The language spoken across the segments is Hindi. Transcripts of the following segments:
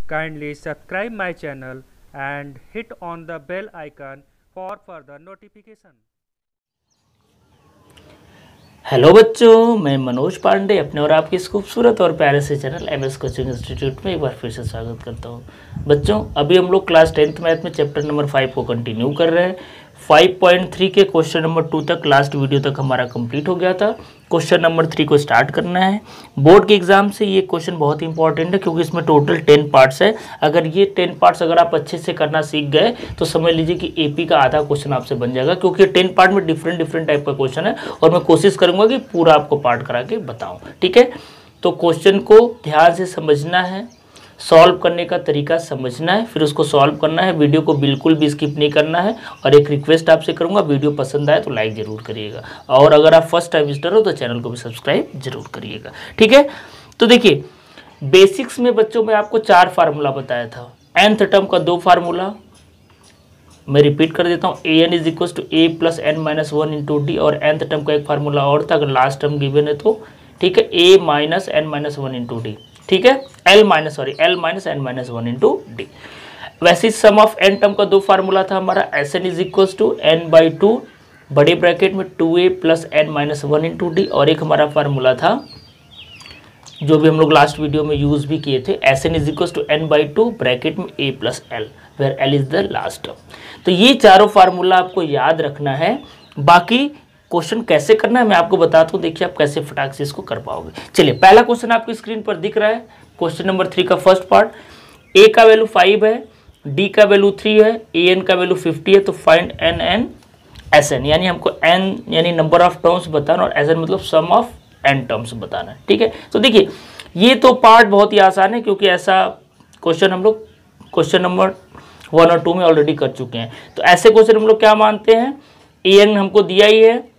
Kindly subscribe my channel and hit on the bell icon for further notification. Hello बच्चों, मैं मनोज पांडे अपने और आपके इस खूबसूरत और प्यारे से चैनल एमएस कोचिंग इंस्टीट्यूट में एक बार फिर से स्वागत करता हूं। बच्चों, अभी हम लोग क्लास 10th मैथ में चैप्टर नंबर 5 को कंटिन्यू कर रहे हैं। 5.3 के क्वेश्चन नंबर 2 तक लास्ट वीडियो तक हमारा कंप्लीट हो गया था। क्वेश्चन नंबर 3 को स्टार्ट करना है। बोर्ड के एग्जाम से ये क्वेश्चन बहुत इंपॉर्टेंट है क्योंकि इसमें टोटल 10 पार्ट्स है। अगर ये 10 पार्ट्स अगर आप अच्छे से करना सीख गए तो समझ लीजिए कि एपी का आधा क्वेश्चन आपसे बन जाएगा, क्योंकि 10 पार्ट में डिफरेंट टाइप का क्वेश्चन है और मैं कोशिश करूंगा कि पूरा आपको पार्ट करा के बताऊं। ठीक है, तो क्वेश्चन को ध्यान से समझना है, सॉल्व करने का तरीका समझना है, फिर उसको सॉल्व करना है। वीडियो को बिल्कुल भी स्किप नहीं करना है। और एक रिक्वेस्ट आपसे करूंगा, वीडियो पसंद आए तो लाइक जरूर करिएगा, और अगर आप फर्स्ट टाइम विजिटर हो तो चैनल को भी सब्सक्राइब जरूर करिएगा। ठीक है, तो देखिए बेसिक्स में बच्चों में आपको 4 फार्मूला बताया था। nth टर्म का 2 फार्मूला मैं रिपीट कर देता हूँ, an is equal to a plus n minus 1 into D, और nth टर्म का एक फार्मूला और था, अगर लास्ट टर्म गिवन है तो ठीक है a minus n minus 1 into D. ठीक है, L minus n minus 1 into D. वैसे सम ऑफ n टर्म का 2 फार्मूला था हमारा, Sn is equal to n/2 बड़े ब्रैकेट में 2a plus n minus 1 into D, और एक हमारा फार्मूला था जो भी हम लोग लास्ट वीडियो में यूज भी किए थे, Sn is equal to n/2 bracket में a plus l, where l is the last term. तो ये चारों फार्मूला आपको याद रखना है। बाकी क्वेश्चन कैसे करना है मैं आपको बताता हूँ, देखिए आप कैसे फटाक से इसको कर पाओगे। चलिए, पहला क्वेश्चन आपकी स्क्रीन पर दिख रहा है, क्वेश्चन नंबर 3 का फर्स्ट पार्ट। a का वैल्यू 5 है, d का वैल्यू 3 है, an का वैल्यू 50 है, तो फाइंड n एंड Sn, यानी हमको n यानी नंबर ऑफ टर्म्स बताना और Sn मतलब सम ऑफ n टर्म्स बताना है। ठीक है, तो देखिए ये तो पार्ट बहुत ही आसान है क्योंकि ऐसा क्वेश्चन हम लोग क्वेश्चन नंबर 1 और 2 में ऑलरेडी कर चुके हैं। तो ऐसे क्वेश्चन हम लोग क्या मानते हैं, an हमको दिया ही है,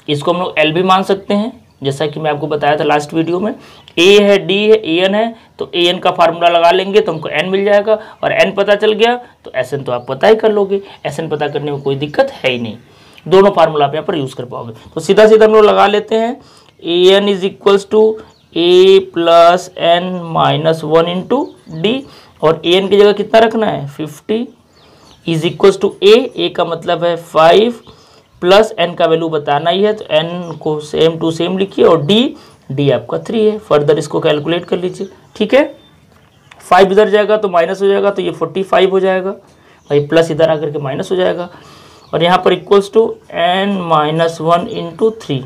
इसको हम लोग L भी मान सकते हैं, जैसा कि मैं आपको बताया था लास्ट वीडियो में। A है, D है, an है, तो an का फार्मूला लगा लेंगे तो हमको n मिल जाएगा, और n पता चल गया तो Sn तो आप पता ही कर लोगे। Sn पता करने में कोई दिक्कत है ही नहीं, दोनों फार्मूला आप यहाँ पर यूज कर पाओगे। तो सीधा सीधा हम लोग लगा लेते हैं, an is equals to a plus n minus 1 into D, और an की जगह कितना रखना है 50 इज इक्वल्स टू a का मतलब है 5 प्लस n का वैल्यू बताना ही है, तो n को सेम टू सेम लिखिए, और d आपका 3 है। फर्दर इसको कैलकुलेट कर लीजिए। ठीक है, 5 इधर जाएगा तो माइनस हो जाएगा, तो ये 45 हो जाएगा भाई, प्लस इधर आकर के माइनस हो जाएगा, और यहाँ पर equals to n minus 1 into 3।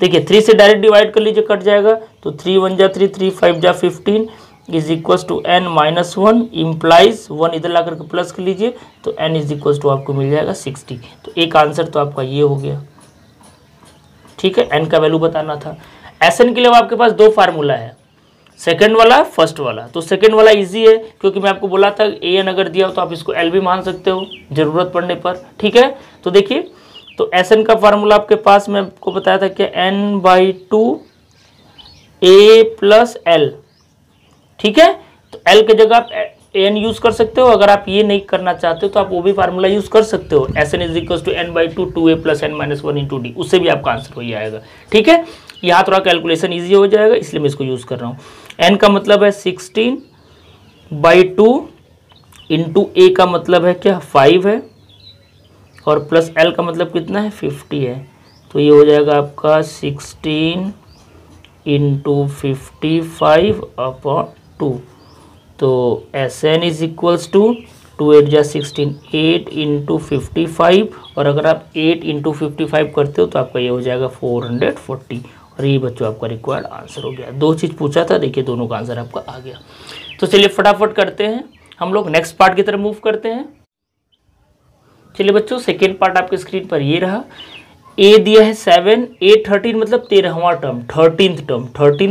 देखिए 3 से डायरेक्ट डिवाइड कर लीजिए, कट जाएगा, तो 3 1 जा 3, 3 5 जा 15 is equals to n minus 1 implies 1 इधर ला करके प्लस कर लीजिए, तो n इज इक्वल्स टू आपको मिल जाएगा 60। तो एक आंसर तो आपका ये हो गया। ठीक है, n का वैल्यू बताना था। Sn के लिए आपके पास 2 फार्मूला है, सेकंड वाला फर्स्ट वाला। तो सेकंड वाला इजी है क्योंकि मैं आपको बोला था an अगर दिया हो तो आप इसको L भी मान सकते हो जरूरत पड़ने पर। ठीक है, तो देखिए, तो Sn का फार्मूला आपके पास मैं आपको बताया था कि n/2 a प्लस l। ठीक है, तो L की जगह आप an यूज कर सकते हो, अगर आप ये नहीं करना चाहते हो तो आप वो भी फार्मूला यूज कर सकते हो, Sn is equal to n/2 2a plus n minus 1 into D, उससे भी आपका आंसर वही आएगा। ठीक है, यहाँ थोड़ा कैलकुलेशन ईजी हो जाएगा इसलिए मैं इसको यूज कर रहा हूँ। n का मतलब है 16/2 इंटू a का मतलब है क्या 5 है, और प्लस l का मतलब कितना है 50 है, तो ये हो जाएगा आपका 16 इंटू 55 अपॉन 2। तो Sn इज इक्वल्स टू 2 8 जा 16 8 इंटू 55, और अगर आप 8 इंटू 55 करते हो तो आपका ये हो जाएगा 440, और ये बच्चों आपका रिक्वायर्ड आंसर हो गया। 2 चीज़ पूछा था, देखिए दोनों का आंसर आपका आ गया। तो चलिए फटाफट करते हैं, हम लोग नेक्स्ट पार्ट की तरफ मूव करते हैं। चलिए बच्चों, सेकेंड पार्ट आपके स्क्रीन पर ये रहा। a दिया है 7, a 13 मतलब 13वां टर्म, 13th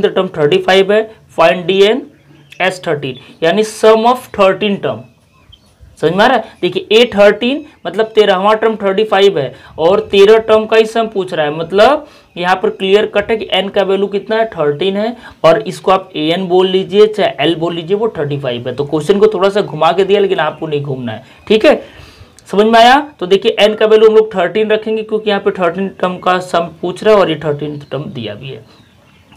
टर्म 35 है, फाइंड dn S13 यानी सम ऑफ 13 टर्म। समझ में आ रहा है? देखिए a 13 मतलब 13वां टर्म 35 है, और 13 टर्म का ही सम पूछ रहा है, मतलब यहाँ पर क्लियर कट है कि n का वैल्यू कितना है 13 है, और इसको आप an बोल लीजिए चाहे l बोल लीजिए, वो 35 है। तो क्वेश्चन को थोड़ा सा घुमा के दिया, लेकिन आपको नहीं घूमना है। ठीक है, समझ में आया? तो देखिए n का वैल्यू हम लोग 13 रखेंगे क्योंकि यहाँ पे 13 टर्म का सम पूछ रहा है और ये 13 टर्म दिया भी है।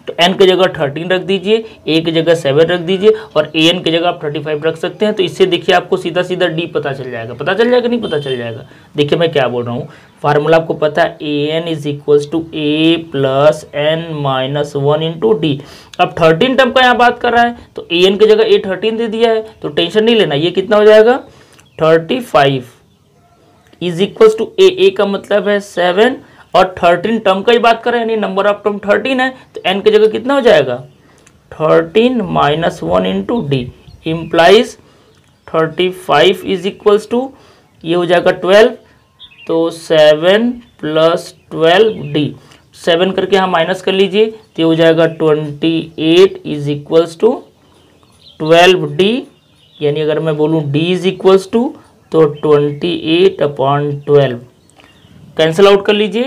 तो n की जगह 13 रख दीजिए, a की जगह 7 रख दीजिए और an की जगह आप 35 रख सकते हैं। तो इससे देखिए आपको सीधा सीधा d पता चल जाएगा। पता चल जाएगा नहीं पता चल जाएगा। देखिए मैं क्या बोल रहा हूँ, फार्मूला आपको पता है an is equals to a plus n minus 1 into D. अब 13 टर्म का यहाँ बात कर रहा है तो an की जगह a 13 दे दिया है तो टेंशन नहीं लेना। ये कितना हो जाएगा 35 इज इक्वल्स टू a का मतलब है 7 और 13 टर्म का ही बात करें यानी नंबर ऑफ टर्म 13 है तो n की जगह कितना हो जाएगा 13 minus 1 into D implies 35 is equals to ये हो जाएगा 12 तो 7 प्लस 12 डी 7 करके यहाँ माइनस कर लीजिए तो ये हो जाएगा 28 इज इक्वल्स टू 12 डी यानी अगर मैं बोलूँ d इज इक्वल्स टू तो 28/12 कैंसिल आउट कर लीजिए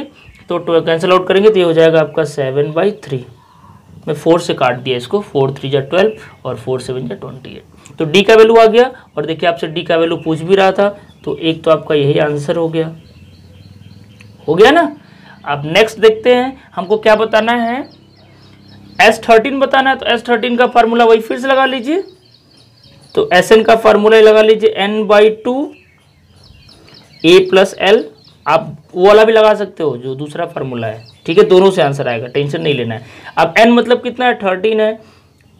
तो कैंसिल आउट करेंगे तो ये हो जाएगा आपका 7/3। मैं 4 से काट दिया इसको, 4 3 जा 12 और 4 7 जा 28। तो d का वैल्यू आ गया और देखिए आपसे d का वैल्यू पूछ भी रहा था तो एक तो आपका यही आंसर हो गया ना। अब नेक्स्ट देखते हैं हमको क्या बताना है, S13 बताना है। तो S13 का फार्मूला वही फिर से लगा लीजिए। तो Sn का फार्मूला लगा लीजिए n/2 a प्लस एल। आप वो वाला भी लगा सकते हो जो दूसरा फार्मूला है, ठीक है, दोनों से आंसर आएगा, टेंशन नहीं लेना है। अब n मतलब कितना है 13 है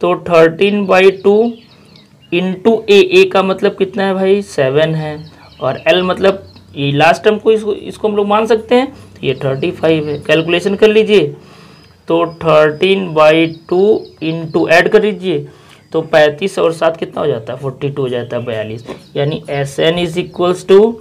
तो 13/2 इंटू a का मतलब कितना है भाई 7 है और l मतलब ये लास्ट टर्म को इसको हम लोग मान सकते हैं तो ये 35 है। कैलकुलेशन कर लीजिए तो 13/2 इंटू ऐड कर लीजिए तो 35 और 7 कितना हो जाता है 42 हो जाता है 42। यानी Sn इज इक्वल्स टू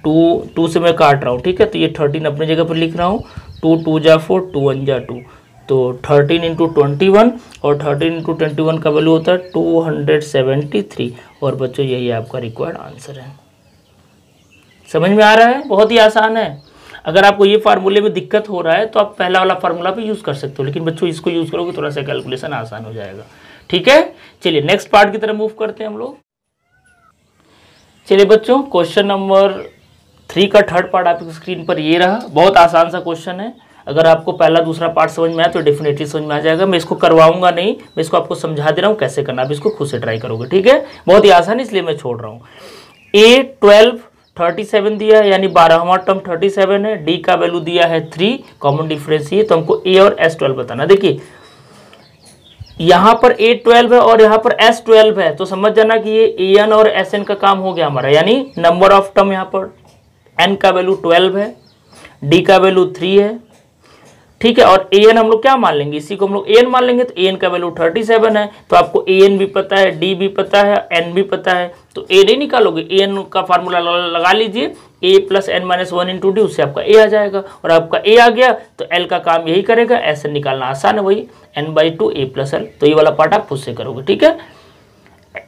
2 से मैं काट रहा हूँ, ठीक है, तो ये 13 अपनी जगह पर लिख रहा हूँ 2 2 जा 4 2 1 जा 2 तो 13 इंटू 21 और 13 इंटू 21 का वैल्यू होता है 273 और बच्चों यही आपका रिक्वायर्ड आंसर है। समझ में आ रहा है, बहुत ही आसान है। अगर आपको ये फार्मूले में दिक्कत हो रहा है तो आप पहला वाला फार्मूला भी यूज़ कर सकते हो, लेकिन बच्चों इसको यूज़ करोगे थोड़ा सा कैलकुलेशन आसान हो जाएगा, ठीक है। चलिए नेक्स्ट पार्ट की तरफ मूव करते हैं हम लोग। चलिए बच्चों क्वेश्चन नंबर 3 का थर्ड पार्ट आपकी स्क्रीन पर ये रहा। बहुत आसान सा क्वेश्चन है, अगर आपको पहला दूसरा पार्ट समझ में आया तो डेफिनेटली समझ में आ जाएगा। मैं इसको करवाऊंगा नहीं, मैं इसको आपको समझा दे रहा हूँ कैसे करना, आप इसको खुद से ट्राई करोगे, ठीक है। बहुत ही आसान है इसलिए मैं छोड़ रहा हूँ। A12 37 दिया है यानी 12वां टर्म 37 है, D का वैल्यू दिया है 3, कॉमन डिफरेंस ये, तो हमको A और S12 बताना। देखिए यहाँ पर A12 है और यहाँ पर S12 है तो समझ जाना कि ये AN और SN का काम हो गया हमारा, यानी नंबर ऑफ टर्म यहाँ पर N का वैल्यू 12 है, D का वैल्यू 3 है, ठीक है, और AN हम लोग क्या मान लेंगे, इसी को हम लोग AN मान लेंगे तो AN का वैल्यू 37 है। तो आपको AN भी पता है, D भी पता है, N भी पता है, तो A नहीं निकालोगे, AN का फार्मूला लगा लीजिए A plus n minus 1 into D, उससे आपका A आ जाएगा और आपका A आ गया तो L का काम यही करेगा। SN निकालना आसान है, वही n/2 A प्लस एल, तो ये वाला पार्ट आप खुद से करोगे, ठीक है।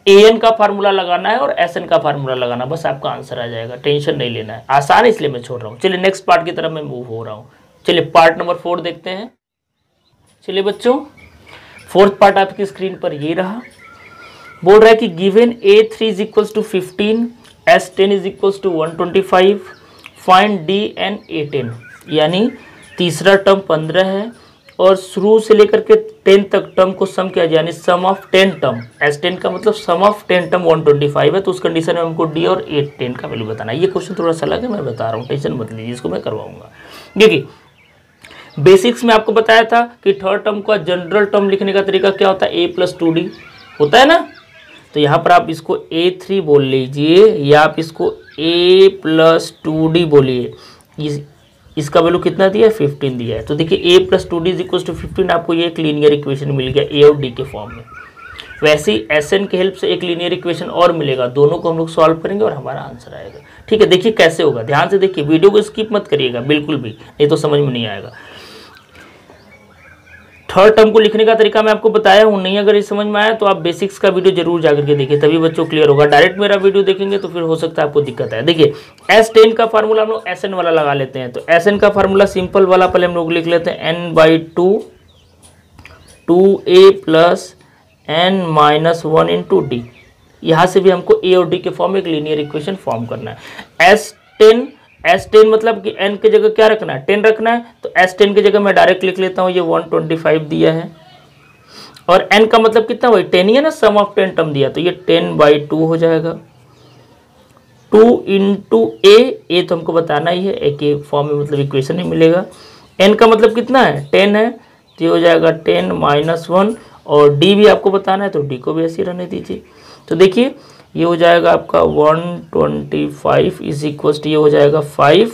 AN का फार्मूला लगाना है और SN का फार्मूला लगाना, बस आपका आंसर आ जाएगा, टेंशन नहीं लेना है, आसान है इसलिए मैं छोड़ रहा हूँ। चलिए नेक्स्ट पार्ट की तरफ मैं मूव हो रहा हूँ। चलिए पार्ट नंबर 4 देखते हैं। चलिए बच्चों फोर्थ पार्ट आपकी स्क्रीन पर ये रहा। बोल रहा है कि given A3 is equals to 15, S10 is equals to 125, find D and A10, यानी तीसरा टर्म 15 है और शुरू से लेकर के 10 तक टर्म को सम किया जाए, यानी सम ऑफ 10 टर्म, S10 का मतलब सम ऑफ 10 टर्म 125 है। तो उस कंडीशन में हमको D और A10 का वैल्यू बताना है। ये क्वेश्चन थोड़ा सा अलग है, मैं बता रहा हूँ, टेंशन मत लीजिए, इसको मैं करवाऊंगा। देखिए बेसिक्स में आपको बताया था कि थर्ड टर्म का जनरल टर्म लिखने का तरीका क्या होता है, A प्लस 2D होता है ना। तो यहाँ पर आप इसको A3 बोल लीजिए या आप इसको A प्लस 2D बोलिए। इसका वैल्यू कितना दिया है 15 दिया है। तो देखिए A plus 2D is equal to 15, आपको ये एक लीनियर इक्वेशन मिल गया A और D के फॉर्म में। वैसे ही SN के हेल्प से एक लीनियर इक्वेशन और मिलेगा, दोनों को हम लोग सॉल्व करेंगे और हमारा आंसर आएगा, ठीक है। देखिए कैसे होगा, ध्यान से देखिए, वीडियो को स्किप मत करिएगा बिल्कुल भी, नहीं तो समझ में नहीं आएगा। थर्ड टर्म को लिखने का तरीका मैं आपको बताया हूँ, नहीं अगर ये समझ में आया तो आप बेसिक्स का वीडियो जरूर जाकर के देखिए, तभी बच्चों क्लियर होगा। डायरेक्ट मेरा वीडियो देखेंगे तो फिर हो सकता है आपको दिक्कत आए। देखिए S10 का फार्मूला हम लोग SN वाला लगा लेते हैं। तो SN का फार्मूला सिंपल वाला पहले हम लोग लिख लेते हैं n/2 2A plus n minus 1 into D. यहाँ से भी हमको A और D के फॉर्म में एक लीनियर इक्वेशन फॉर्म करना है। S10 S10 मतलब कि n की जगह क्या रखना है, 10 रखना है, तो S10 की जगह मैं डायरेक्ट लिख लेता हूँ, ये 125 दिया है, और n का मतलब कितना हुआ, 10 ही है ना, सम ऑफ 10 टर्म दिया, तो ये 10/2 हो जाएगा। 2 इंटू ए तो हमको बताना ही है, ए के फॉर्म में मतलब इक्वेशन ही मिलेगा। n का मतलब कितना है, 10 है, तो ये हो जाएगा 10 - 1, और d भी आपको बताना है, तो d को भी ऐसे रहने दीजिए। तो देखिए ये हो जाएगा आपका 125 इज इक्वल टू, ये हो जाएगा 5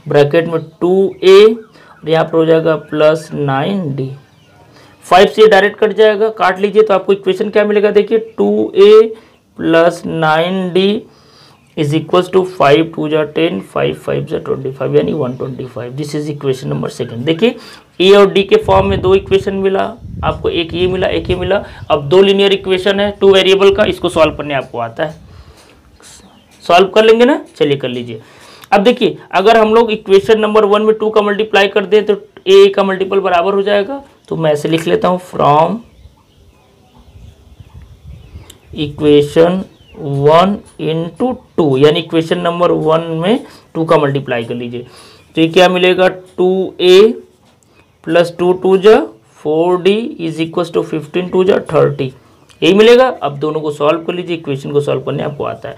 ब्रैकेट में 2a, और यहाँ पर हो जाएगा प्लस 9d। 5 से डायरेक्ट कट जाएगा, काट लीजिए, तो आपको इक्वेशन क्या मिलेगा, देखिए 2a plus 9d is equal to 5 2 जा 10, 5 5 जा 25, यानी 125। This is equation number second. देखिए ए और डी के फॉर्म में दो इक्वेशन मिला आपको, एक ये मिला, एक ये मिला। अब दो लीनियर इक्वेशन है 2 वेरिएबल का, इसको सॉल्व करने आपको आता है, सॉल्व कर लेंगे ना, चलिए कर लीजिए। अब देखिए अगर हम लोग इक्वेशन नंबर 1 में 2 का मल्टीप्लाई कर दें तो ए का मल्टीपल बराबर हो जाएगा, तो मैं ऐसे लिख लेता हूँ, फ्रॉम इक्वेशन 1 इंटू 2, यानी इक्वेशन नंबर 1 में 2 का मल्टीप्लाई कर लीजिए, तो ये क्या मिलेगा, 2a प्लस 2 2 जा 4d इज इक्वल टू 15 2 जा 30, यही मिलेगा। अब दोनों को सॉल्व कर लीजिए, इक्वेशन को सॉल्व करने आपको आता है।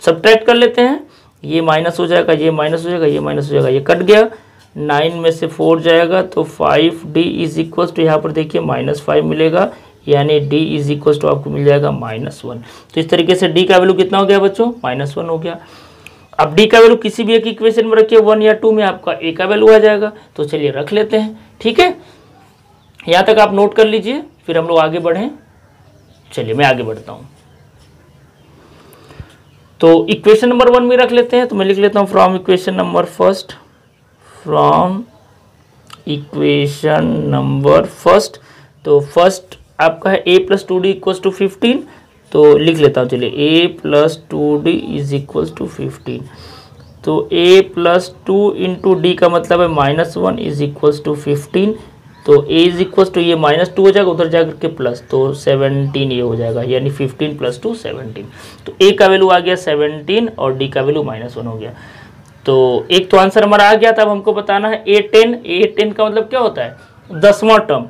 सब्ट्रैक्ट कर लेते हैं, ये माइनस हो जाएगा, ये माइनस हो जाएगा, ये माइनस हो जाएगा, ये कट गया, 9 में से 4 जाएगा, तो 5d इज इक्वल टू, यहाँ पर देखिए -5 मिलेगा, यानी d इज इक्वल टू आपको मिल जाएगा -1। तो इस तरीके से d का वैल्यू कितना हो गया बच्चों, -1 हो गया। अब d का वैल्यू किसी भी एक इक्वेशन में रखिए, 1 या 2 में आपका a का वैल्यू आ जाएगा, तो चलिए रख लेते हैं, ठीक है। यहाँ तक आप नोट कर लीजिए, फिर हम लोग आगे बढ़ें। चलिए मैं आगे बढ़ता हूँ, तो इक्वेशन नंबर 1 में रख लेते हैं, तो मैं लिख लेता हूँ from equation number first, from equation number first, तो फर्स्ट आपका है a plus 2d equals to 15, तो लिख लेता हूँ, चलिए a plus 2d is equals to 15, तो a प्लस 2 इंटू डी का मतलब है -1 इज इक्वल्स टू 15, तो a इज इक्वल्स टू, ये -2 हो जाएगा, उधर जाकर के प्लस, तो 17 ये हो जाएगा, यानी 15 प्लस 2 17, तो a का वैल्यू आ गया 17 और d का वैल्यू -1 हो गया। तो एक तो आंसर हमारा आ गया था। अब हमको बताना है a10 का मतलब क्या होता है, 10वां टर्म,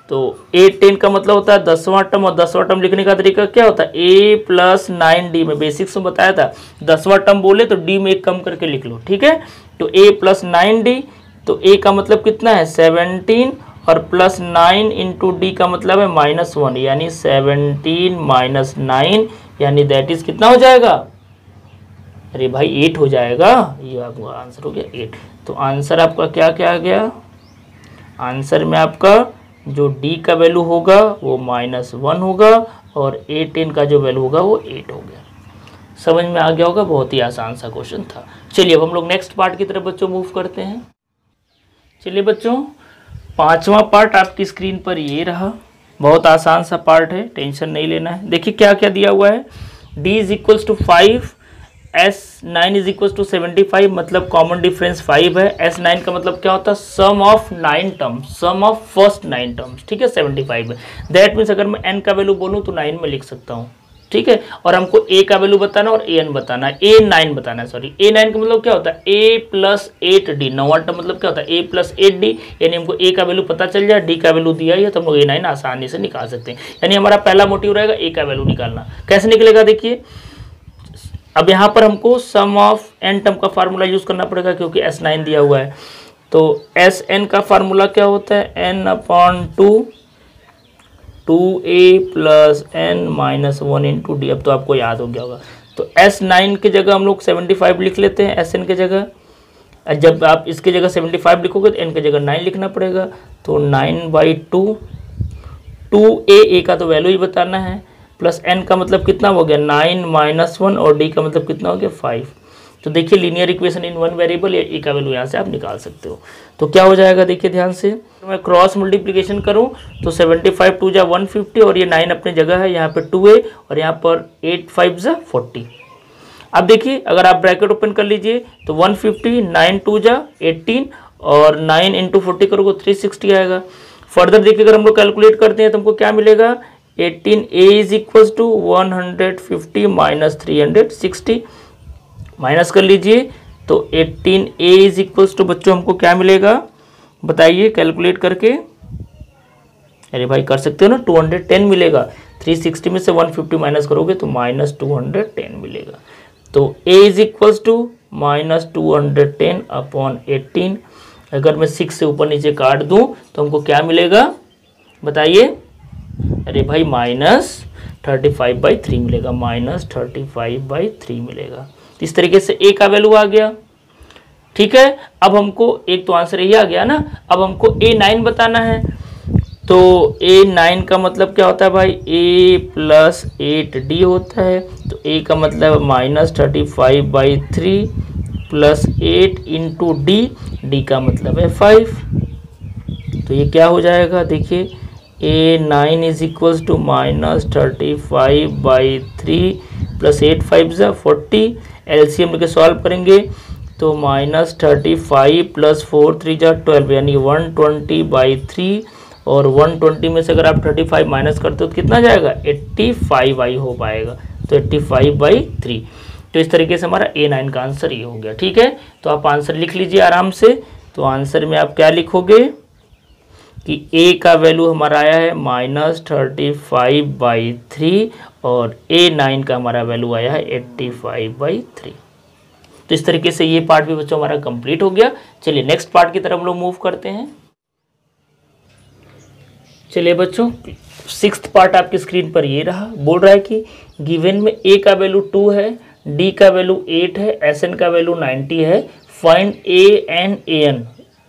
तो a10 का मतलब होता है 10वां टर्म, और 10वां टर्म लिखने का तरीका क्या होता है, a प्लस 9d में बेसिक्स में बताया था, 10वां टर्म बोले तो d में एक कम करके लिख लो, ठीक है। तो a प्लस 9d, तो a का मतलब कितना है 17, और प्लस 9 इंटू डी का मतलब है -1, यानी 17 - 9, यानी दैट इज कितना हो जाएगा, अरे भाई 8 हो जाएगा, ये आपका आंसर हो गया 8। तो आंसर आपका क्या क्या आ गया, आंसर में आपका जो d का वैल्यू होगा वो -1 होगा, और a10 का जो वैल्यू होगा वो 8 हो गया। समझ में आ गया होगा, बहुत ही आसान सा क्वेश्चन था। चलिए अब हम लोग नेक्स्ट पार्ट की तरफ बच्चों मूव करते हैं। चलिए बच्चों 5वां पार्ट आपकी स्क्रीन पर ये रहा, बहुत आसान सा पार्ट है, टेंशन नहीं लेना है। देखिए क्या क्या दिया हुआ है, d is equals to 5, S9 is equals to 75, मतलब कॉमन डिफरेंस 5 है। S9 का मतलब क्या होता है, sum of 9 terms, sum of first 9 terms, ठीक है, 75 है। दैट मीन्स अगर मैं n का वैल्यू बोलूँ तो 9 में लिख सकता हूँ, ठीक है। और हमको a का वैल्यू बताना और an बताना है, a9 बताना है, सॉरी a9 का मतलब क्या होता है, a प्लस 8d, 9वां टर्म मतलब क्या होता है a प्लस 8d, यानी हमको a का वैल्यू पता चल जाए, d का वैल्यू दिया ही है, तो हम लोग a9 आसानी से निकाल सकते हैं। यानी हमारा पहला मोटिव रहेगा a का वैल्यू निकालना। कैसे निकलेगा देखिए, अब यहाँ पर हमको सम ऑफ n टर्म का फार्मूला यूज करना पड़ेगा, क्योंकि S9 दिया हुआ है। तो Sn का फार्मूला क्या होता है, n/2 2a plus n - 1 into D. अब तो आपको याद हो गया होगा, तो S9 की जगह हम लोग 75 लिख लेते हैं Sn की जगह। जब आप इसकी जगह 75 लिखोगे तो n की जगह 9 लिखना पड़ेगा, तो 9/2, 2a का तो वैल्यू ही बताना है, प्लस n का मतलब कितना हो गया 9 - 1, और d का मतलब कितना हो गया 5। तो देखिए linear equation in one variable, या a का वैल्यू यहाँ से आप निकाल सकते हो। तो क्या हो जाएगा देखिए ध्यान से, मैं क्रॉस मल्टीप्लिकेशन करूँ तो 75 2 जा 150, और ये 9 अपनी जगह है, यहाँ पे 2a, और यहाँ पर 8 5 जा 40। अब देखिए अगर आप ब्रैकेट ओपन कर लीजिए तो 150, 9 2 जा 18, और 9 इंटू 40 करोगे 360 आएगा। फर्दर देखिए अगर हम लोग कैलकुलेट करते हैं तो हमको क्या मिलेगा, 18a is equals to 150 - 360, minus कर लीजिए, तो 18a इज इक्वल्स टू बच्चों हमको क्या मिलेगा बताइए कैलकुलेट करके। अरे भाई कर सकते हो ना, 210 मिलेगा। 360 में से 150 माइनस करोगे तो माइनस 210 मिलेगा। तो a is equals to minus 210 upon 18। अगर मैं 6 से ऊपर नीचे काट दूं तो हमको क्या मिलेगा बताइए। अरे भाई माइनस 35/3 मिलेगा, माइनस 35/3 मिलेगा। इस तरीके से a का वैल्यू आ गया। ठीक है, अब हमको एक तो आंसर यही आ गया ना। अब हमको a9 बताना है। तो a9 का मतलब क्या होता है भाई, a प्लस 8d होता है। तो a का मतलब माइनस 35/3 प्लस 8 इंटू d का मतलब है 5। तो ये क्या हो जाएगा देखिए, a9 is equals to minus 35/3 plus 8 5 ज़ा 40। एलसीएम लेके सॉल्व करेंगे तो माइनस 35 प्लस 4 3 ज़ा 12 यानी 120/3। और 120 में से अगर आप 35 माइनस करते हो तो कितना जाएगा 85i हो पाएगा। तो 85/3। तो इस तरीके से हमारा a9 का आंसर ये हो गया। ठीक है, तो आप आंसर लिख लीजिए आराम से। तो आंसर में आप क्या लिखोगे कि a का वैल्यू हमारा आया है माइनस 35/3 और a9 का हमारा वैल्यू आया है 85/3। तो इस तरीके से ये पार्ट भी बच्चों हमारा कंप्लीट हो गया। चलिए नेक्स्ट पार्ट की तरफ हम लोग मूव करते हैं। चलिए बच्चों, 6th पार्ट आपकी स्क्रीन पर ये रहा। बोल रहा है कि गिवन में a का वैल्यू 2 है, d का वैल्यू 8 है, sn का वैल्यू 90 है। Find a n an,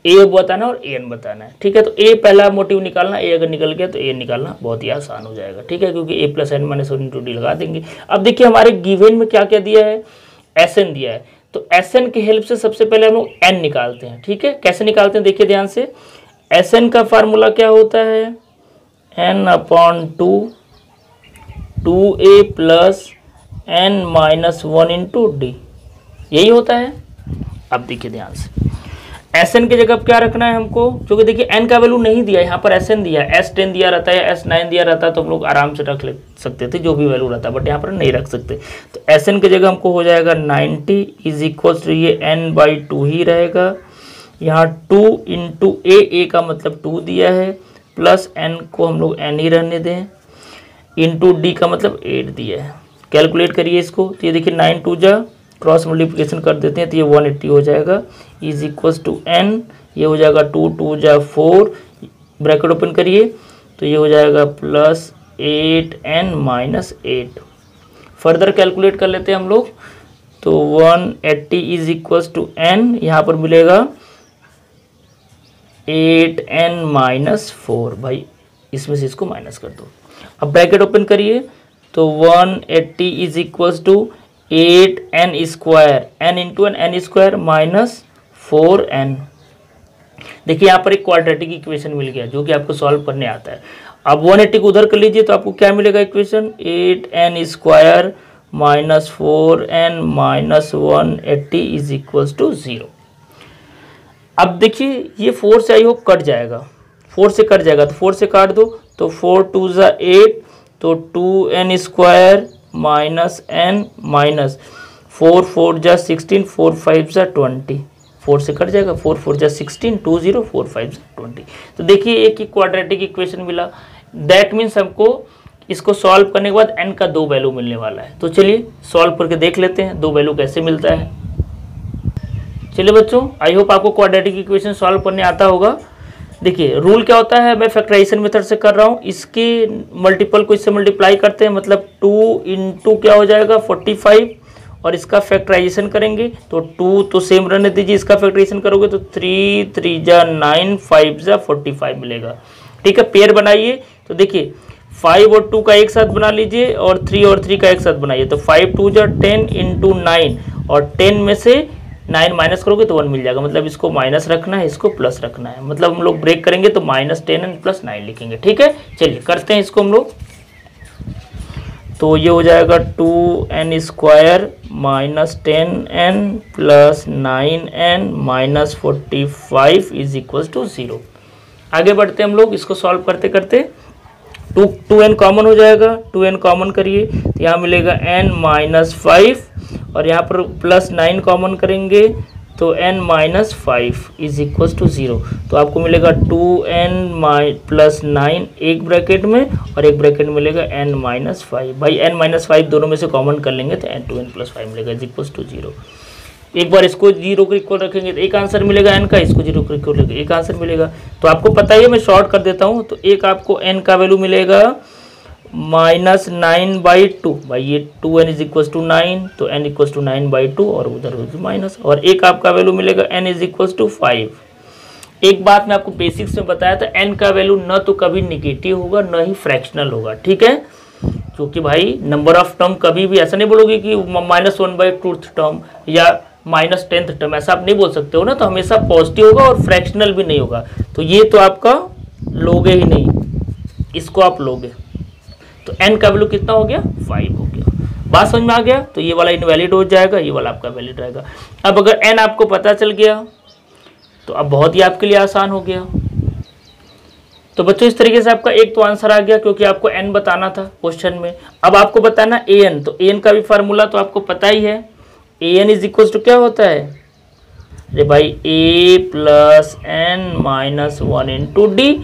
a बताना और an बताना है। ठीक है, तो a पहला मोटिव निकालना, a अगर निकल गया तो a निकालना बहुत ही आसान हो जाएगा। ठीक है, क्योंकि a plus n minus 1 into D लगा देंगे। अब देखिए हमारे गिवन में क्या क्या दिया है, sn दिया है। तो sn की हेल्प से सबसे पहले हम लोग n निकालते हैं। ठीक है, कैसे निकालते हैं देखिए ध्यान से। sn का फार्मूला क्या होता है, n upon 2a plus n minus 1 into D, यही होता है। अब देखिए ध्यान से, Sn की जगह क्या रखना है हमको, क्योंकि देखिए n का वैल्यू नहीं दिया, यहाँ पर Sn दिया है। S10 दिया रहता है, S9 दिया रहता है तो हम लोग आराम से रख सकते थे जो भी वैल्यू रहता है, बट यहाँ पर नहीं रख सकते। तो Sn की जगह हमको हो जाएगा 90 इज इक्वल टू ये n/2 ही रहेगा। यहाँ 2 इंटू a का मतलब 2 दिया है, प्लस n को हम लोग n ही रहने दें, इंटू डी का मतलब 8 दिया है। कैलकुलेट करिए इसको, तो ये देखिए 9 2 जा क्रॉस मल्टीप्लिकेशन कर देते हैं तो ये 180 हो जाएगा इज इक्वल्स टू n। ये हो जाएगा 2 2 जा 4, ब्रैकेट ओपन करिए तो ये हो जाएगा plus 8n minus 8। Further calculate कर लेते हैं हम लोग, तो 180 इज इक्वल्स टू n, यहाँ पर मिलेगा 8n माइनस 4। भाई इसमें से इसको माइनस कर दो। अब ब्रैकेट ओपन करिए तो 180 is equals to 8n square, n into n square minus 4n। देखिए यहाँ पर एक क्वाड्रेटिक इक्वेशन मिल गया जो कि आपको सॉल्व करने आता है। अब 180 को उधर कर लीजिए तो आपको क्या मिलेगा equation, 8n square minus 4n minus 180 is equals to 0। अब देखिए ये 4 से आई होप कट जाएगा, 4 से कट जाएगा तो 4 से काट दो तो 4 2 ज़ा 8, तो 2n square minus n minus 4 4 जा 16, 4 5 जा 20, 4 से कट जाएगा, 4 4 जा 16, 2 0 4 5 जा 20। तो देखिए एक ही क्वाड्रेटिक इक्वेशन मिला। दैट मीन्स हमको इसको सॉल्व करने के बाद n का 2 वैल्यू मिलने वाला है। तो चलिए सॉल्व करके देख लेते हैं 2 वैल्यू कैसे मिलता है। चलिए बच्चों, आई होप आपको क्वाड्रेटिक इक्वेशन सॉल्व करने आता होगा। देखिए रूल क्या होता है, मैं फैक्टराइजेशन मेथड से कर रहा हूँ, इसके मल्टीपल को इससे मल्टीप्लाई करते हैं, मतलब 2 इंटू क्या हो जाएगा 45, और इसका फैक्टराइजेशन करेंगे तो 2 तो सेम रहने दीजिए, इसका फैक्टराइजेशन करोगे तो 3 3 जा 9, 5 जा 45 मिलेगा। ठीक है, पेयर बनाइए तो देखिए 5 और 2 का एक साथ बना लीजिए और 3 का एक साथ बनाइए, तो 5 2 जा 10 इंटू 9, और 10 में से 9 माइनस करोगे तो 1 मिल जाएगा, मतलब इसको माइनस रखना है, इसको प्लस रखना है, मतलब हम लोग ब्रेक करेंगे तो माइनस 10n प्लस 9 लिखेंगे। ठीक है, चलिए करते हैं इसको हम लोग। तो ये हो जाएगा 2n square minus 10n plus 9n minus 45 is equal to 0। आगे बढ़ते हैं हम लोग इसको सॉल्व करते करते। 2n कॉमन हो जाएगा, 2n कॉमन करिए तो यहाँ मिलेगा n माइनस 5, और यहाँ पर प्लस 9 कॉमन करेंगे तो n minus 5 is equal to 0। तो आपको मिलेगा 2n प्लस 9 एक ब्रैकेट में और एक ब्रैकेट में मिलेगा n माइनस 5। भाई n माइनस 5 दोनों में से कॉमन कर लेंगे तो n 2n प्लस 5 मिलेगा इज इक्वल टू 0। एक बार इसको 0 के इक्वल रखेंगे तो एक आंसर मिलेगा n का, इसको 0 के इक्वल रखेंगे एक आंसर मिलेगा। तो आपको पता ही है, मैं शॉर्ट कर देता हूँ। तो एक आपको n का वैल्यू मिलेगा माइनस 9/2। भाई ये 2n इज इक्वल टू 9, तो n इक्वल टू 9/2 और उधर माइनस। और एक आपका वैल्यू मिलेगा n इज इक्वल टू 5। एक बात मैं आपको बेसिक्स में बताया था, n का वैल्यू न तो कभी निगेटिव होगा न ही फ्रैक्शनल होगा, ठीक है। क्योंकि भाई नंबर ऑफ टर्म कभी भी ऐसा नहीं बोलोगे कि -1/2 टर्म या -10th टर्म, ऐसा आप नहीं बोल सकते हो ना। तो हमेशा पॉजिटिव होगा और फ्रैक्शनल भी नहीं होगा। तो ये तो आपका लोगे ही नहीं, इसको आप लोगे। तो n का वैल्यू कितना हो गया, 5 हो गया। बात समझ में आ गया। तो ये वाला इनवैलिड हो जाएगा, ये वाला आपका वैलिड रहेगा। अब अगर n आपको पता चल गया तो अब बहुत ही आपके लिए आसान हो गया। तो बच्चों इस तरीके से आपका एक तो आंसर आ गया, क्योंकि आपको n बताना था क्वेश्चन में। अब आपको बताना an, तो an का भी फार्मूला तो आपको पता ही है। an इज इक्वल टू क्या होता है, अरे भाई a plus n minus 1 into D.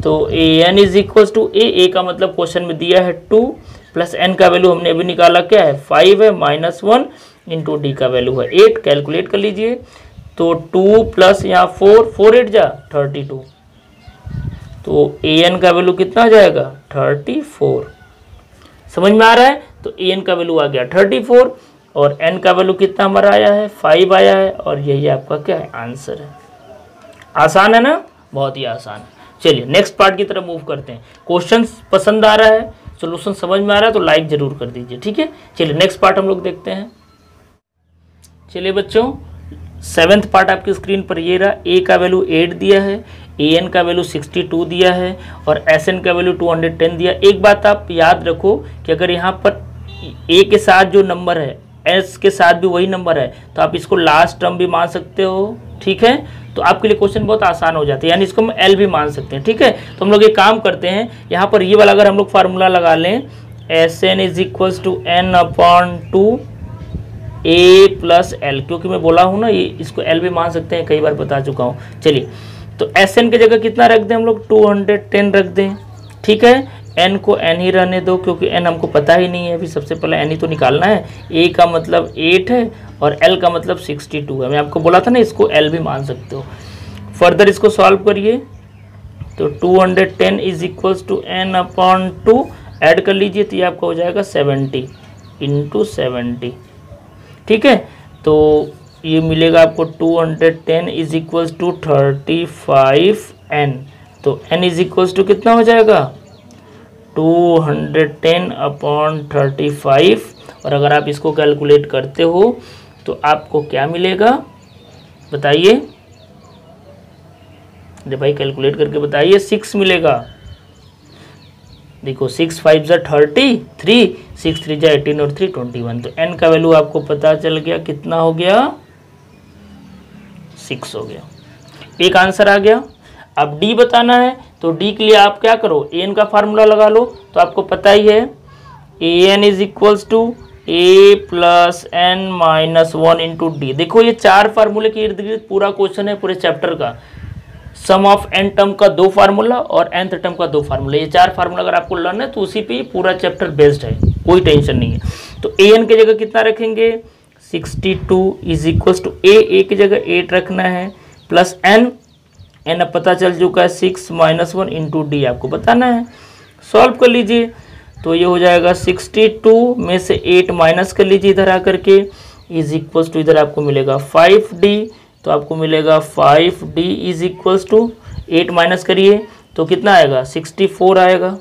तो an is equal to a का मतलब क्वेश्चन में दिया है 2 प्लस n का वैल्यू हमने अभी निकाला क्या है 5 है, माइनस 1 इंटू डी का वैल्यू है 8। कैलकुलेट कर लीजिए। तो 2 प्लस यहाँ 4 8 जा 32। तो an का वैल्यू कितना हो जाएगा 34। समझ में आ रहा है। तो an का वैल्यू आ गया 34 और n का वैल्यू कितना हमारा आया है 5 आया है, और यही आपका क्या है आंसर है। आसान है ना, बहुत ही आसान है। चलिए नेक्स्ट पार्ट की तरफ मूव करते हैं। क्वेश्चन पसंद आ रहा है, सोल्यूशन समझ में आ रहा है तो लाइक जरूर कर दीजिए, ठीक है। चलिए नेक्स्ट पार्ट हम लोग देखते हैं। चलिए बच्चों 7th पार्ट आपकी स्क्रीन पर ये रहा। a का वैल्यू 8 दिया है, an का वैल्यू 62 दिया है और sn का वैल्यू 210 दिया। एक बात आप याद रखो कि अगर यहाँ पर a के साथ जो नंबर है s के साथ भी वही नंबर है तो आप इसको लास्ट टर्म भी मान सकते हो, ठीक है। तो आपके लिए क्वेश्चन बहुत आसान हो जाते हैं, यानी इसको हम l भी मान सकते हैं, ठीक है। तो हम लोग एक काम करते हैं, यहाँ पर ये वाला अगर हम लोग फार्मूला लगा लें Sn is equals to n/2 a plus l, क्योंकि मैं बोला हूँ ना ये इसको l भी मान सकते हैं, कई बार बता चुका हूँ। चलिए तो Sn की जगह कितना रख दें हम लोग 210 रख दें, ठीक है। n को n ही रहने दो क्योंकि n हमको पता ही नहीं है, अभी सबसे पहले n ही तो निकालना है। a का मतलब 8 है और l का मतलब 62 है। मैं आपको बोला था ना इसको l भी मान सकते हो। फर्दर इसको सॉल्व करिए तो 210 is equals to n/2 add कर लीजिए तो ये आपका हो जाएगा 70 इंटू 70, ठीक है। तो ये मिलेगा आपको 210 इज इक्वल्स टू 35n। तो n इज इक्वल्स टू कितना हो जाएगा 210/35। और अगर आप इसको कैलकुलेट करते हो तो आपको क्या मिलेगा बताइए, अरे भाई कैलकुलेट करके बताइए। 6 मिलेगा। देखो 6 5 जा 33, 6 3 जा 18 और 3 21। तो n का वैल्यू आपको पता चल गया कितना हो गया 6 हो गया। एक आंसर आ गया। अब d बताना है तो d के लिए आप क्या करो an का फार्मूला लगा लो। तो आपको पता ही है an is equals to a plus n minus 1 into D. देखो ये 4 फार्मूले के इर्द गिर्द पूरा क्वेश्चन है पूरे चैप्टर का। सम ऑफ n टर्म का 2 फार्मूला और nth टर्म का 2 फार्मूला, ये 4 फार्मूला अगर आपको लर्न है तो उसी पे पूरा चैप्टर बेस्ड है, कोई टेंशन नहीं है। तो an की जगह कितना रखेंगे 62 इज इक्वल्स टू a की जगह 8 रखना है प्लस n अब पता चल चुका है 6 माइनस 1 इंटू डी आपको बताना है। सॉल्व कर लीजिए तो ये हो जाएगा 62 में से 8 माइनस कर लीजिए इधर आकर के इज इक्वल्स टू इधर आपको मिलेगा 5d। तो आपको मिलेगा 5d is equals to 8 minus करिए तो कितना आएगा 64 आएगा,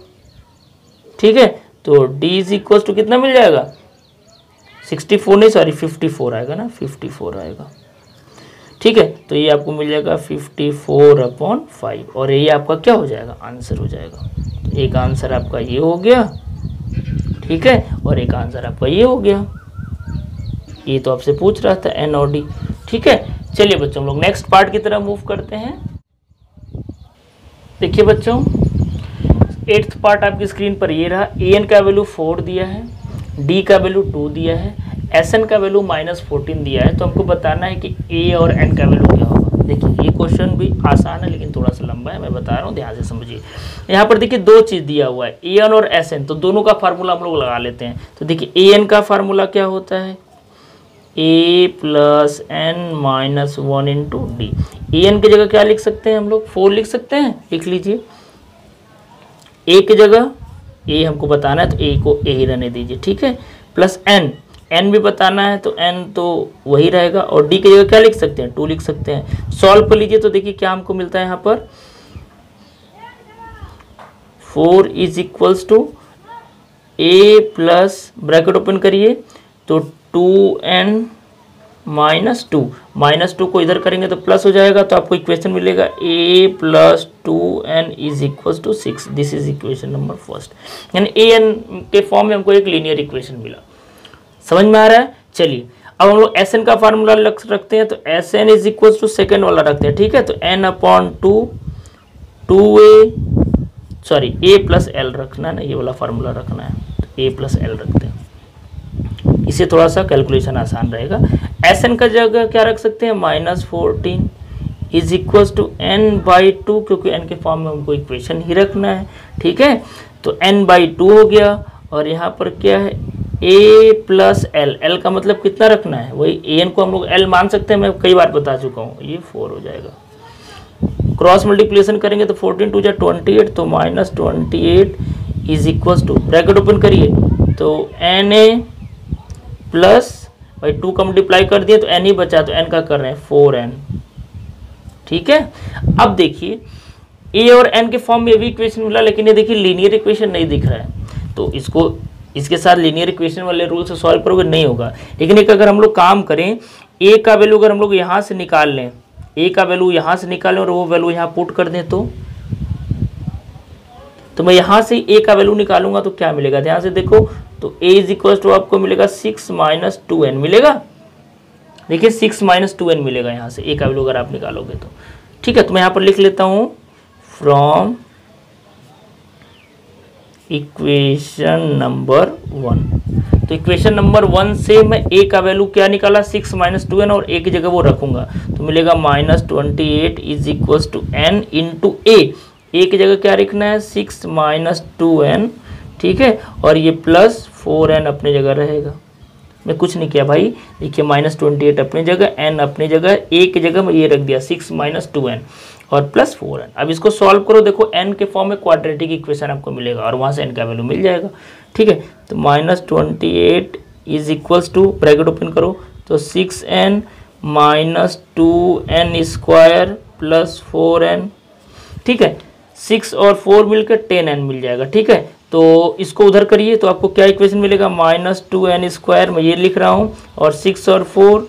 ठीक है। तो d इज इक्वल्स टू कितना मिल जाएगा 64 नहीं सॉरी 54 आएगा ना, 54 आएगा, ठीक है। तो ये आपको मिल जाएगा 54/5 और ये आपका क्या हो जाएगा आंसर हो जाएगा। तो एक आंसर आपका ये हो गया, ठीक है, और एक आंसर आपका ये हो गया। ये तो आपसे पूछ रहा था n और d, ठीक है। चलिए बच्चों हम लोग नेक्स्ट पार्ट की तरफ मूव करते हैं। देखिए बच्चों 8th पार्ट आपकी स्क्रीन पर ये रहा। an का वैल्यू 4 दिया है, d का वैल्यू 2 दिया है, Sn का वैल्यू -14 दिया है, तो हमको बताना है कि A और N का वैल्यू क्या होगा। देखिए ये क्वेश्चन भी आसान है लेकिन थोड़ा सा लंबा है, मैं बता रहा हूँ, ध्यान से समझिए। यहाँ पर देखिए दो चीज़ दिया हुआ है, An और Sn, तो दोनों का फार्मूला हम लोग लगा लेते हैं। तो देखिए An का फार्मूला क्या होता है, A + n - 1 × D। An की जगह क्या लिख सकते हैं हम लोग, 4 लिख सकते हैं, लिख लीजिए। A की जगह A हमको बताना है तो A को A ही रहने दीजिए, ठीक है, प्लस n भी बताना है तो n तो वही रहेगा, और D की जगह क्या लिख सकते हैं, 2 लिख सकते हैं। सॉल्व कर लीजिए तो देखिए क्या हमको मिलता है यहाँ पर, 4 = A प्लस ब्रैकेट ओपन करिए तो 2n - 2, -2 को इधर करेंगे तो प्लस हो जाएगा, तो आपको इक्वेशन मिलेगा A + 2n = 6। This is equation number first, यानी an के फॉर्म में हमको एक लीनियर इक्वेशन मिला। समझ में आ रहा है। चलिए अब हम लोग Sn का फार्मूला रखते हैं, तो Sn = सेकेंड वाला रखते हैं, ठीक है, तो n/2 A + L रखना है ना, ये वाला फार्मूला रखना है, तो A + L रखते हैं, इससे थोड़ा सा कैलकुलेशन आसान रहेगा। Sn का जगह क्या रख सकते हैं, -14 = n/2, क्योंकि n के फॉर्म में हमको इक्वेशन ही रखना है, ठीक है, तो n/2 हो गया। और यहाँ पर क्या है, A + L, L का मतलब कितना रखना है, वही An को हम लोग L मान सकते हैं, मैं कई बार बता चुका हूँ, ये 4 हो जाएगा। क्रॉस मल्टीप्लिकेशन करेंगे तो 14 × 2 = 28, तो -28 = ब्रैकेट ओपन करिए तो Na प्लस भाई 2 का मल्टीप्लाई कर दिए तो n ही बचा, तो n का कर रहे हैं 4n, ठीक है। अब देखिए A और n के फॉर्म में भी इक्वेशन मिला, लेकिन ये देखिए लीनियर इक्वेशन नहीं दिख रहा है, तो इसको इसके साथ लीनियर इक्वेशन वाले रूल से सॉल्व करोगे नहीं होगा। लेकिन एक अगर हम लोग काम करें, A का वैल्यू अगर हम लोग यहाँ से निकाल लें, A का वैल्यू यहाँ से निकालें और वो वैल्यू यहाँ पुट कर दें, तो मैं यहाँ से A का वैल्यू निकालूंगा तो क्या मिलेगा, ध्यान से देखो, तो A = आपको मिलेगा 6 - 2n मिलेगा। देखिए 6 - 2n मिलेगा यहाँ से A का वैल्यू अगर आप निकालोगे तो, ठीक है। तो मैं यहाँ पर लिख लेता हूँ फ्रॉम इक्वेशन नंबर 1। तो इक्वेशन नंबर 1 से मैं A का वैल्यू क्या निकाला, 6 - 2n, और A की जगह वो रखूंगा तो मिलेगा -28 = n × A की जगह क्या लिखना है, 6 - 2n, ठीक है, और ये प्लस 4n अपनी जगह रहेगा। मैं कुछ नहीं किया भाई, देखिए -28 अपनी जगह, n अपनी जगह, A की जगह मैं ये रख दिया 6 - 2n और प्लस 4n। अब इसको सॉल्व करो, देखो n के फॉर्म में क्वाड्रेटिक इक्वेशन आपको मिलेगा और वहाँ से n का वैल्यू मिल जाएगा, ठीक है। तो -28 = ब्रैकेट ओपन करो तो 6n - 2n² प्लस 4n, ठीक है, 6 और 4 मिलकर 10n मिल जाएगा, ठीक है। तो इसको उधर करिए तो आपको क्या इक्वेशन मिलेगा, -2n², मैं ये लिख रहा हूँ, और 6 और 4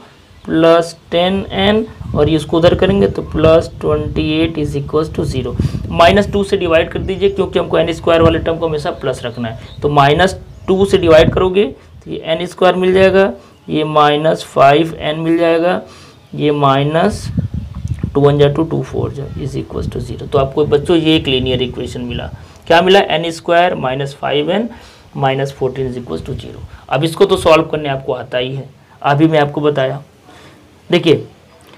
प्लस 10n, और ये इसको उधर करेंगे तो +28 = 0। -2 से डिवाइड कर दीजिए क्योंकि हमको n² वाले टर्म को हमेशा प्लस रखना है, तो -2 से डिवाइड करोगे तो ये n² मिल जाएगा, ये -5n मिल जाएगा, ये -2 × 1 = 2, 2 4 = 0। तो आपको बच्चों ये एक लीनियर इक्वेशन मिला, क्या मिला, n² - 5n - 14 = 0। अब इसको तो सॉल्व करने आपको आता ही है, अभी मैं आपको बताया। देखिए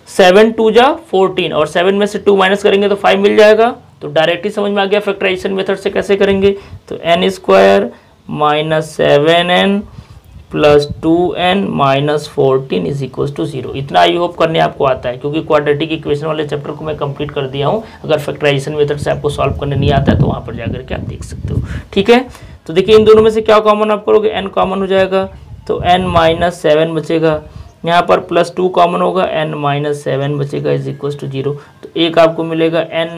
7 × 2 = 14, और 7 में से 2 माइनस करेंगे तो 5 मिल जाएगा, तो डायरेक्टली समझ में आ गया फैक्टराइजेशन मेथड से कैसे करेंगे। तो n² - 7n प्लस 2n - 14 = 0। इतना आई होप करने आपको आता है, क्योंकि क्वाड्रेटिक इक्वेशन वाले चैप्टर को मैं कंप्लीट कर दिया हूँ। अगर फैक्टराइजेशन मेथड से आपको सॉल्व करने नहीं आता है तो वहाँ पर जाकर के आप देख सकते हो, ठीक है। तो देखिए इन दोनों में से क्या कॉमन आप करोगे, n कॉमन हो जाएगा तो n - 7 बचेगा, यहाँ पर +2 कॉमन होगा, n - 7 बचेगा = 0। तो एक आपको मिलेगा n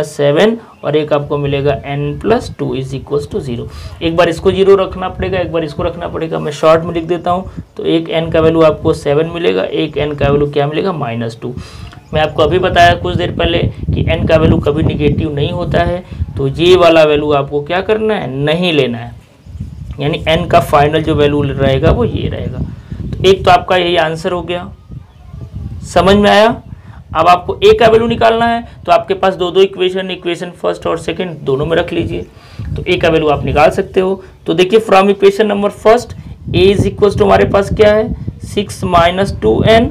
- 7 और एक आपको मिलेगा n + 2 = 0। एक बार इसको 0 रखना पड़ेगा, एक बार इसको रखना पड़ेगा, मैं शॉर्ट में लिख देता हूँ। तो एक n का वैल्यू आपको 7 मिलेगा, एक n का वैल्यू क्या मिलेगा, -2। मैं आपको अभी बताया कुछ देर पहले कि n का वैल्यू कभी निगेटिव नहीं होता है, तो ये वाला वैल्यू आपको क्या करना है, नहीं लेना है, यानी n का फाइनल जो वैल्यू रहेगा वो ये रहेगा। तो एक तो आपका यही आंसर हो गया, समझ में आया। अब आपको a का वैल्यू निकालना है, तो आपके पास दो इक्वेशन फर्स्ट और सेकंड दोनों में रख लीजिए, तो a का वैल्यू आप निकाल सकते हो। तो देखिए from equation number first A is equal to हमारे पास क्या है 6 माइनस 2n,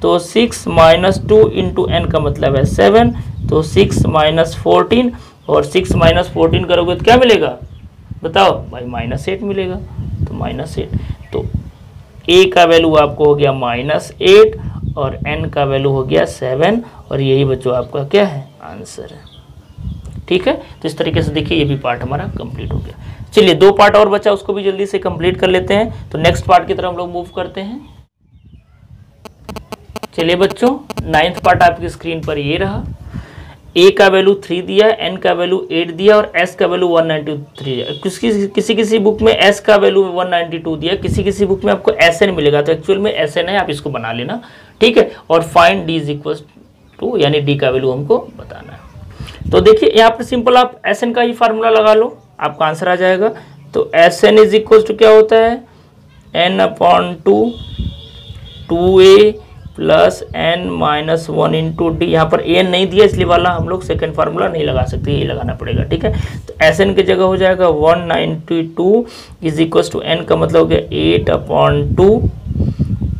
तो 6 माइनस 2 इंटू एन का मतलब है 7, तो 6 माइनस 14 और 6 माइनस 14 करोगे तो क्या मिलेगा बताओ भाई -8 मिलेगा, तो -8। तो ए का वैल्यू आपको हो गया -8 और एन का वैल्यू हो गया 7 और यही बच्चों आपका क्या है आंसर है। ठीक है, तो इस तरीके से देखिए ये भी पार्ट हमारा कंप्लीट हो गया। चलिए 2 पार्ट और बचा, उसको भी जल्दी से कंप्लीट कर लेते हैं। तो नेक्स्ट पार्ट की तरफ हम लोग मूव करते हैं। चलिए बच्चों 9th पार्ट आपकी स्क्रीन पर ये रहा। ए का वैल्यू 3 दिया, एन का वैल्यू 8 दिया और एस का वैल्यू 193 दिया। किसी बुक में एस का वैल्यू 192 दिया, किसी बुक में आपको एस एन मिलेगा, तो एक्चुअल में एस एन है, आप इसको बना लेना। ठीक है, और find D is equal to, यानी डी का वैल्यू हमको बताना है। तो देखिए यहाँ पर सिंपल आप एस एन का ही फार्मूला लगा लो, आपका आंसर आ जाएगा। तो S N is equal to क्या होता है n/2 2a plus n minus 1 into D. यहाँ पर एन नहीं दिया इसलिए वाला हम लोग सेकेंड फार्मूला नहीं लगा सकते, यही लगाना पड़ेगा। ठीक है, तो एस एन की जगह हो जाएगा 192 इज इक्वल टू एन का मतलब हो गया 8/2,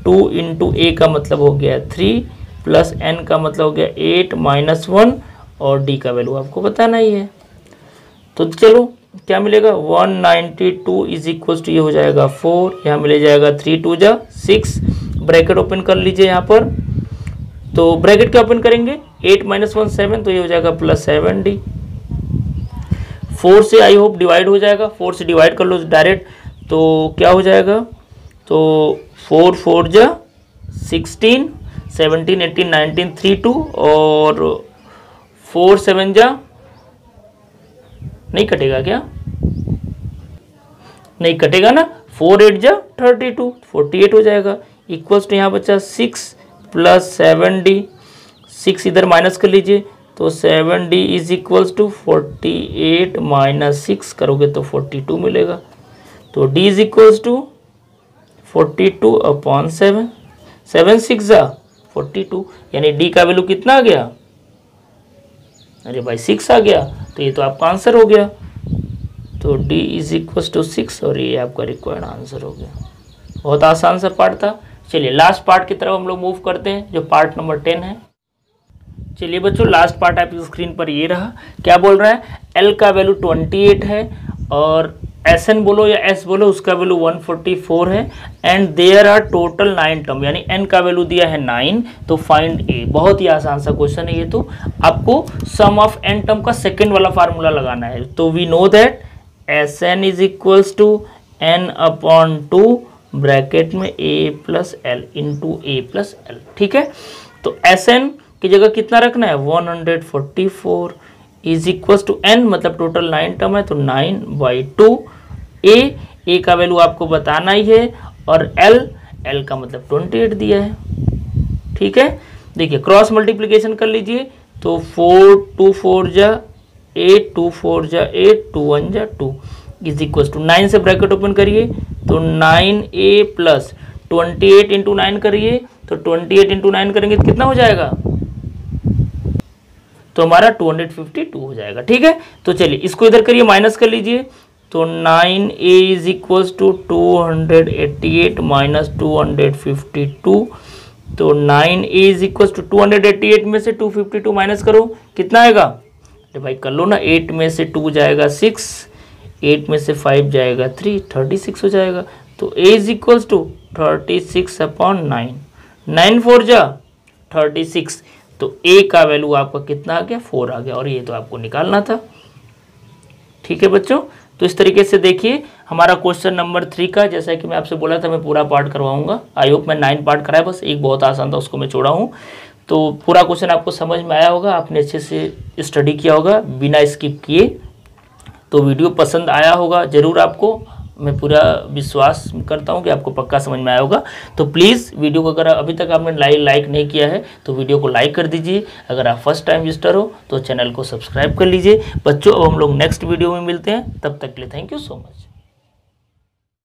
2 इंटू ए का मतलब हो गया 3 प्लस एन का मतलब हो गया 8 माइनस 1 और डी का वैल्यू आपको बताना ही है। तो चलो क्या मिलेगा 192 इज इक्वल टू ये हो जाएगा 4, यहाँ मिले जाएगा 3 2 जा 6, ब्रैकेट ओपन कर लीजिए यहाँ पर। तो ब्रैकेट क्या ओपन करेंगे 8 माइनस 1 7, तो ये हो जाएगा प्लस 7d। 4 से आई होप डिवाइड हो जाएगा, 4 से डिवाइड कर लो डायरेक्ट, तो क्या हो जाएगा, तो 4 4 जा 16, 17 18 19 3 2 और 4 7 जा नहीं कटेगा क्या, नहीं कटेगा ना, 4 8 जा 32 48 हो जाएगा। इक्वल्स टू यहाँ बचा 6 प्लस 7d, 6 इधर माइनस कर लीजिए, तो 7d is equals to 48 minus 6 करोगे तो 42 मिलेगा। तो d इज इक्वल्स टू 42/7, 7 6 जा 42, यानी d का वैल्यू कितना आ गया, अरे भाई 6 आ गया, तो ये तो आपका आंसर हो गया। तो d इज इक्वल्स टू 6 और ये आपका रिक्वायर्ड आंसर हो गया। बहुत आसान सा पार्ट था। चलिए लास्ट पार्ट की तरफ हम लोग मूव करते हैं, जो पार्ट नंबर 10 है। चलिए बच्चों लास्ट पार्ट आपकी स्क्रीन पर ये रहा। क्या बोल रहा है, L का वैल्यू 28 है और SN बोलो या S बोलो उसका वैल्यू 144 है and there are total 9 term, यानी N का वैल्यू दिया है 9, तो फाइंड A। बहुत ही आसान सा क्वेश्चन है ये, तो आपको सम ऑफ N टर्म का सेकेंड वाला फार्मूला लगाना है। तो we know that SN is equals to n/2 bracket में a plus L into A plus L. ठीक है, तो SN की जगह कितना रखना है 144 इज इक्वल्स टू n, मतलब टोटल 9 टर्म है, तो 9/2 a का वैल्यू आपको बताना ही है और l का मतलब 28 दिया है। ठीक है, देखिए क्रॉस मल्टीप्लिकेशन कर लीजिए, तो 4 2 4 जा 8 2 4 जा 8 2 1 जा 2 इज इक्वल टू 9 से ब्रैकेट ओपन करिए, तो 9a प्लस 28 इंटू 9 करिए, तो 28 इंटू 9 करेंगे तो कितना हो जाएगा, तो हमारा 252 हो जाएगा। ठीक है, तो चलिए इसको इधर करिए माइनस कर लीजिए, तो 9a is equal to 288 minus 252, तो 9a इज इक्वल टू 288 में से 252 माइनस करो कितना आएगा, अरे भाई कर लो ना, 8 में से 2 जाएगा 6, 8 में से 5 जाएगा 3, 36 हो जाएगा। तो a इज इक्वल्स टू 36/9, 9 4 जा 36, तो a का वैल्यू आपका कितना आ गया 4 आ गया, और ये तो आपको निकालना था। ठीक है बच्चों, तो इस तरीके से देखिए हमारा क्वेश्चन नंबर 3 का, जैसा कि मैं आपसे बोला था मैं पूरा पार्ट करवाऊंगा। आई होप मैं 9 पार्ट कराया, बस एक बहुत आसान था उसको मैं छोड़ा हूँ। तो पूरा क्वेश्चन आपको समझ में आया होगा, आपने अच्छे से स्टडी किया होगा बिना स्किप किए। तो वीडियो पसंद आया होगा ज़रूर, आपको मैं पूरा विश्वास करता हूं कि आपको पक्का समझ में आया होगा। तो प्लीज़ वीडियो को अगर अभी तक आपने लाइक नहीं किया है तो वीडियो को लाइक कर दीजिए। अगर आप फर्स्ट टाइम विजिटर हो तो चैनल को सब्सक्राइब कर लीजिए। बच्चों अब हम लोग नेक्स्ट वीडियो में मिलते हैं, तब तक के लिए थैंक यू सो मच।